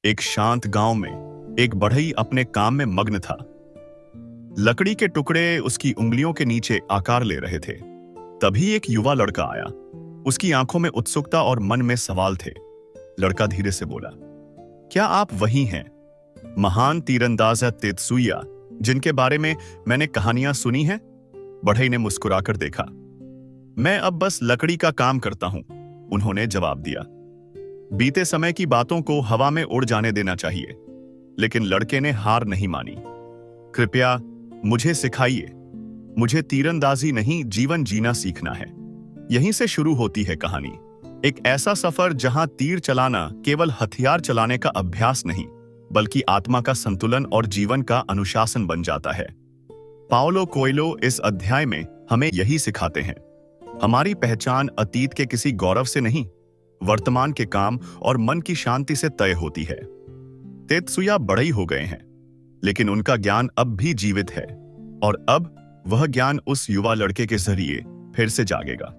एक शांत गांव में एक बढ़ई अपने काम में मग्न था। लकड़ी के टुकड़े उसकी उंगलियों के नीचे आकार ले रहे थे। तभी एक युवा लड़का आया। उसकी आंखों में उत्सुकता और मन में सवाल थे। लड़का धीरे से बोला, क्या आप वही हैं, महान तीरंदाज तेत्सुया, जिनके बारे में मैंने कहानियां सुनी हैं? बढ़ई ने मुस्कुराकर देखा। मैं अब बस लकड़ी का काम करता हूं, उन्होंने जवाब दिया। बीते समय की बातों को हवा में उड़ जाने देना चाहिए। लेकिन लड़के ने हार नहीं मानी। कृपया मुझे सिखाइए। मुझे तीरंदाजी नहीं, जीवन जीना सीखना है। यहीं से शुरू होती है कहानी। एक ऐसा सफर जहां तीर चलाना केवल हथियार चलाने का अभ्यास नहीं, बल्कि आत्मा का संतुलन और जीवन का अनुशासन बन जाता है। पाओलो कोएल्हो इस अध्याय में हमें यही सिखाते हैं। हमारी पहचान अतीत के किसी गौरव से नहीं, वर्तमान के काम और मन की शांति से तय होती है। तेत्सुया बढ़ई हो गए हैं, लेकिन उनका ज्ञान अब भी जीवित है, और अब वह ज्ञान उस युवा लड़के के जरिए फिर से जागेगा।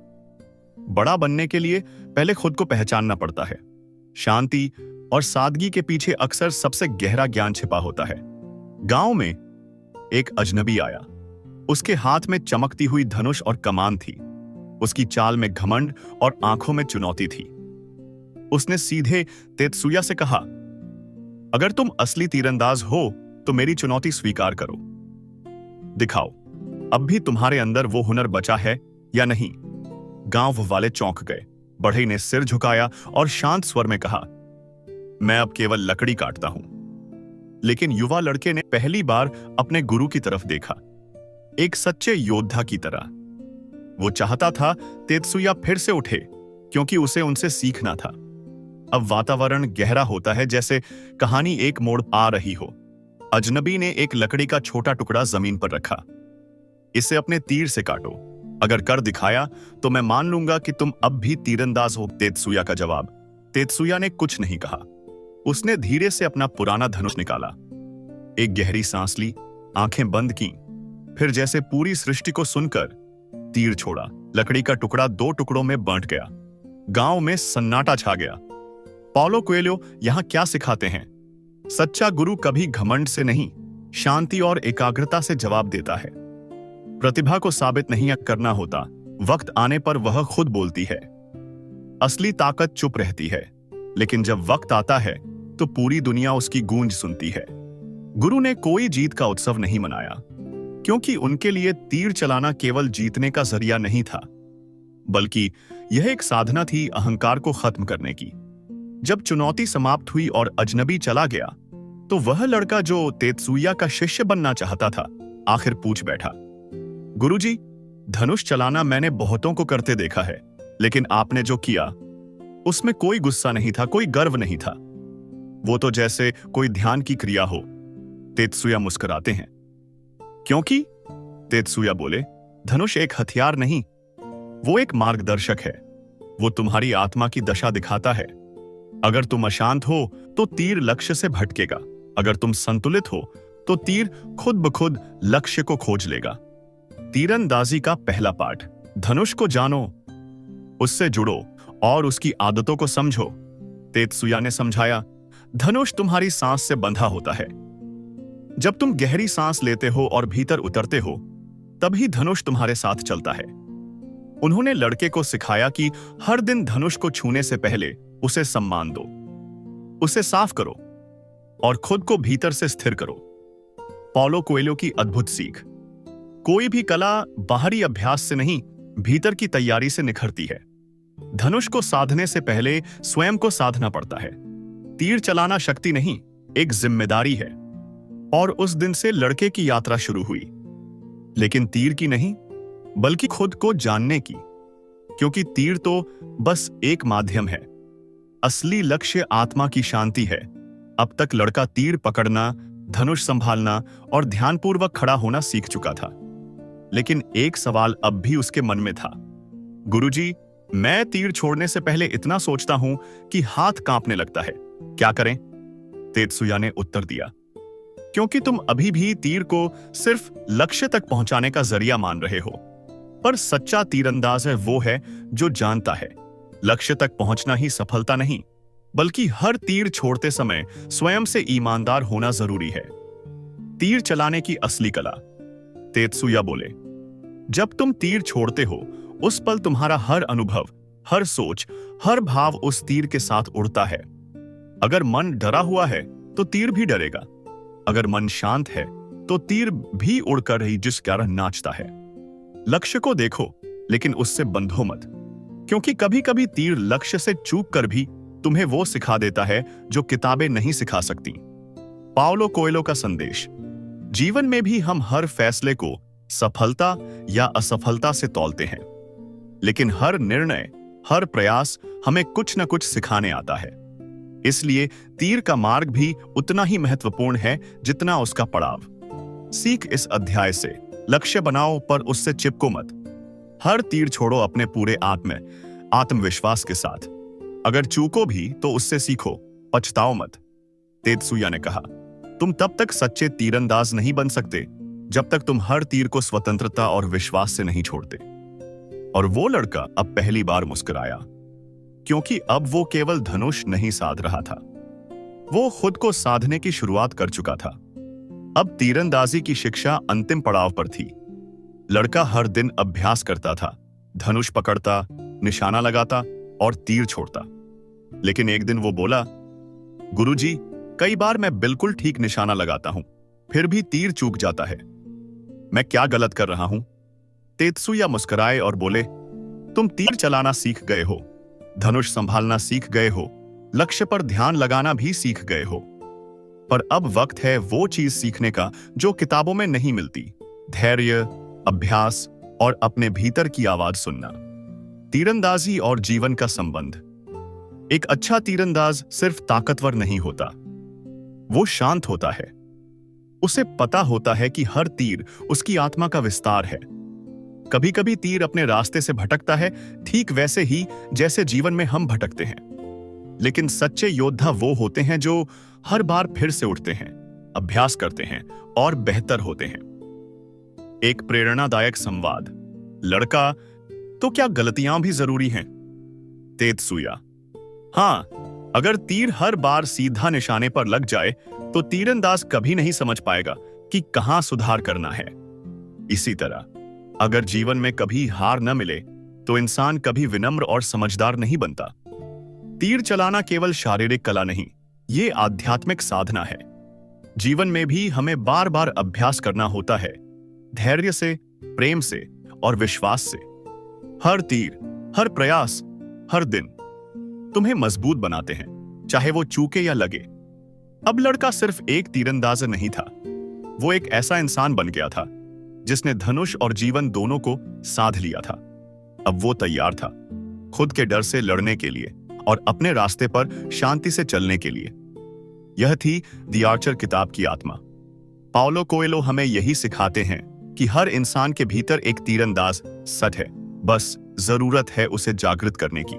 बड़ा बनने के लिए पहले खुद को पहचानना पड़ता है। शांति और सादगी के पीछे अक्सर सबसे गहरा ज्ञान छिपा होता है। गांव में एक अजनबी आया। उसके हाथ में चमकती हुई धनुष और कमान थी। उसकी चाल में घमंड और आंखों में चुनौती थी। उसने सीधे तेत्सुया से कहा, अगर तुम असली तीरंदाज हो तो मेरी चुनौती स्वीकार करो। दिखाओ, अब भी तुम्हारे अंदर वो हुनर बचा है या नहीं। गांव वाले चौंक गए। बढ़ई ने सिर झुकाया और शांत स्वर में कहा, मैं अब केवल लकड़ी काटता हूं। लेकिन युवा लड़के ने पहली बार अपने गुरु की तरफ देखा, एक सच्चे योद्धा की तरह। वो चाहता था तेत्सुया फिर से उठे, क्योंकि उसे उनसे सीखना था। अब वातावरण गहरा होता है, जैसे कहानी एक मोड़ आ रही हो। अजनबी ने एक लकड़ी का छोटा टुकड़ा जमीन पर रखा। इसे अपने तीर से काटो। अगर कर दिखाया तो मैं मान लूंगा कि तुम अब भी तीरंदाज हो। तेत्सुया का जवाब। तेत्सुया ने कुछ नहीं कहा। उसने धीरे से अपना पुराना धनुष निकाला, एक गहरी सांस ली, आंखें बंद की, फिर जैसे पूरी सृष्टि को सुनकर तीर छोड़ा। लकड़ी का टुकड़ा दो टुकड़ों में बंट गया। गांव में सन्नाटा छा गया। पाओलो कोएल्हो यहां क्या सिखाते हैं? सच्चा गुरु कभी घमंड से नहीं, शांति और एकाग्रता से जवाब देता है। प्रतिभा को साबित नहीं करना होता, वक्त आने पर वह खुद बोलती है। असली ताकत चुप रहती है, लेकिन जब वक्त आता है तो पूरी दुनिया उसकी गूंज सुनती है। गुरु ने कोई जीत का उत्सव नहीं मनाया, क्योंकि उनके लिए तीर चलाना केवल जीतने का जरिया नहीं था, बल्कि यह एक साधना थी अहंकार को खत्म करने की। जब चुनौती समाप्त हुई और अजनबी चला गया, तो वह लड़का जो तेत्सुया का शिष्य बनना चाहता था, आखिर पूछ बैठा, गुरुजी, धनुष चलाना मैंने बहुतों को करते देखा है, लेकिन आपने जो किया उसमें कोई गुस्सा नहीं था, कोई गर्व नहीं था। वो तो जैसे कोई ध्यान की क्रिया हो। तेत्सुया मुस्कुराते हैं। क्योंकि, तेत्सुया बोले, धनुष एक हथियार नहीं, वो एक मार्गदर्शक है। वो तुम्हारी आत्मा की दशा दिखाता है। अगर तुम अशांत हो तो तीर लक्ष्य से भटकेगा। अगर तुम संतुलित हो तो तीर खुद ब खुद लक्ष्य को खोज लेगा। तीरंदाजी का पहला पाठ, धनुष को जानो, उससे जुड़ो और उसकी आदतों को समझो। तेत्सुया ने समझाया, धनुष तुम्हारी सांस से बंधा होता है। जब तुम गहरी सांस लेते हो और भीतर उतरते हो, तभी धनुष तुम्हारे साथ चलता है। उन्होंने लड़के को सिखाया कि हर दिन धनुष को छूने से पहले उसे सम्मान दो, उसे साफ करो और खुद को भीतर से स्थिर करो। पाओलो कोएल्हो की अद्भुत सीख। कोई भी कला बाहरी अभ्यास से नहीं, भीतर की तैयारी से निखरती है। धनुष को साधने से पहले स्वयं को साधना पड़ता है। तीर चलाना शक्ति नहीं, एक जिम्मेदारी है। और उस दिन से लड़के की यात्रा शुरू हुई, लेकिन तीर की नहीं, बल्कि खुद को जानने की। क्योंकि तीर तो बस एक माध्यम है, असली लक्ष्य आत्मा की शांति है। अब तक लड़का तीर पकड़ना, धनुष संभालना और ध्यानपूर्वक खड़ा होना सीख चुका था। लेकिन एक सवाल अब भी उसके मन में था, गुरुजी, मैं तीर छोड़ने से पहले इतना सोचता हूं कि हाथ कांपने लगता है, क्या करें? तेत्सुया ने उत्तर दिया, क्योंकि तुम अभी भी तीर को सिर्फ लक्ष्य तक पहुंचाने का जरिया मान रहे हो। पर सच्चा तीरंदाज है वो है जो जानता है, लक्ष्य तक पहुंचना ही सफलता नहीं, बल्कि हर तीर छोड़ते समय स्वयं से ईमानदार होना जरूरी है। तीर चलाने की असली कला। तेत्सुया बोले, जब तुम तीर छोड़ते हो उस पल तुम्हारा हर अनुभव, हर सोच, हर भाव उस तीर के साथ उड़ता है। अगर मन डरा हुआ है तो तीर भी डरेगा। अगर मन शांत है तो तीर भी उड़कर ही जिस तरह नाचता है। लक्ष्य को देखो लेकिन उससे बंधो मत, क्योंकि कभी कभी तीर लक्ष्य से चूक कर भी तुम्हें वो सिखा देता है जो किताबें नहीं सिखा सकती। पाउलो कोएल्हो का संदेश। जीवन में भी हम हर फैसले को सफलता या असफलता से तौलते हैं, लेकिन हर निर्णय, हर प्रयास हमें कुछ न कुछ सिखाने आता है। इसलिए तीर का मार्ग भी उतना ही महत्वपूर्ण है जितना उसका पड़ाव। सीख इस अध्याय से, लक्ष्य बनाओ पर उससे चिपको मत। हर तीर छोड़ो अपने पूरे आत्मविश्वास के साथ। अगर चूको भी तो उससे सीखो, पछताओ मत। तेत्सुया ने कहा, तुम तब तक सच्चे तीरंदाज नहीं बन सकते जब तक तुम हर तीर को स्वतंत्रता और विश्वास से नहीं छोड़ते। और वो लड़का अब पहली बार मुस्कुराया, क्योंकि अब वो केवल धनुष नहीं साध रहा था, वो खुद को साधने की शुरुआत कर चुका था। अब तीरंदाजी की शिक्षा अंतिम पड़ाव पर थी। लड़का हर दिन अभ्यास करता था, धनुष पकड़ता, निशाना लगाता और तीर छोड़ता। लेकिन एक दिन वो बोला, गुरुजी, कई बार मैं बिल्कुल ठीक निशाना लगाता हूं, फिर भी तीर चूक जाता है। मैं क्या गलत कर रहा हूं? तेत्सुया मुस्कुराए और बोले, तुम तीर चलाना सीख गए हो, धनुष संभालना सीख गए हो, लक्ष्य पर ध्यान लगाना भी सीख गए हो। पर अब वक्त है वो चीज सीखने का जो किताबों में नहीं मिलती। धैर्य, अभ्यास और अपने भीतर की आवाज सुनना। तीरंदाजी और जीवन का संबंध। एक अच्छा तीरंदाज सिर्फ ताकतवर नहीं होता, वो शांत होता है। उसे पता होता है कि हर तीर उसकी आत्मा का विस्तार है। कभी कभी तीर अपने रास्ते से भटकता है, ठीक वैसे ही जैसे जीवन में हम भटकते हैं। लेकिन सच्चे योद्धा वो होते हैं जो हर बार फिर से उठते हैं, अभ्यास करते हैं और बेहतर होते हैं। एक प्रेरणादायक संवाद। लड़का, तो क्या गलतियां भी जरूरी हैं? तेत्सुया, हां, अगर तीर हर बार सीधा निशाने पर लग जाए तो तीरंदाज कभी नहीं समझ पाएगा कि कहां सुधार करना है। इसी तरह अगर जीवन में कभी हार न मिले तो इंसान कभी विनम्र और समझदार नहीं बनता। तीर चलाना केवल शारीरिक कला नहीं, ये आध्यात्मिक साधना है। जीवन में भी हमें बार बार अभ्यास करना होता है, धैर्य से, प्रेम से और विश्वास से। हर तीर, हर प्रयास, हर दिन तुम्हें मजबूत बनाते हैं, चाहे वो चूके या लगे। अब लड़का सिर्फ एक तीरंदाज नहीं था, वो एक ऐसा इंसान बन गया था जिसने धनुष और जीवन दोनों को साध लिया था। अब वो तैयार था खुद के डर से लड़ने के लिए और अपने रास्ते पर शांति से चलने के लिए। यह थी द आर्चर किताब की आत्मा। पाउलो कोएल्हो हमें यही सिखाते हैं कि हर इंसान के भीतर एक तीरंदाज सच है, बस जरूरत है उसे जागृत करने की।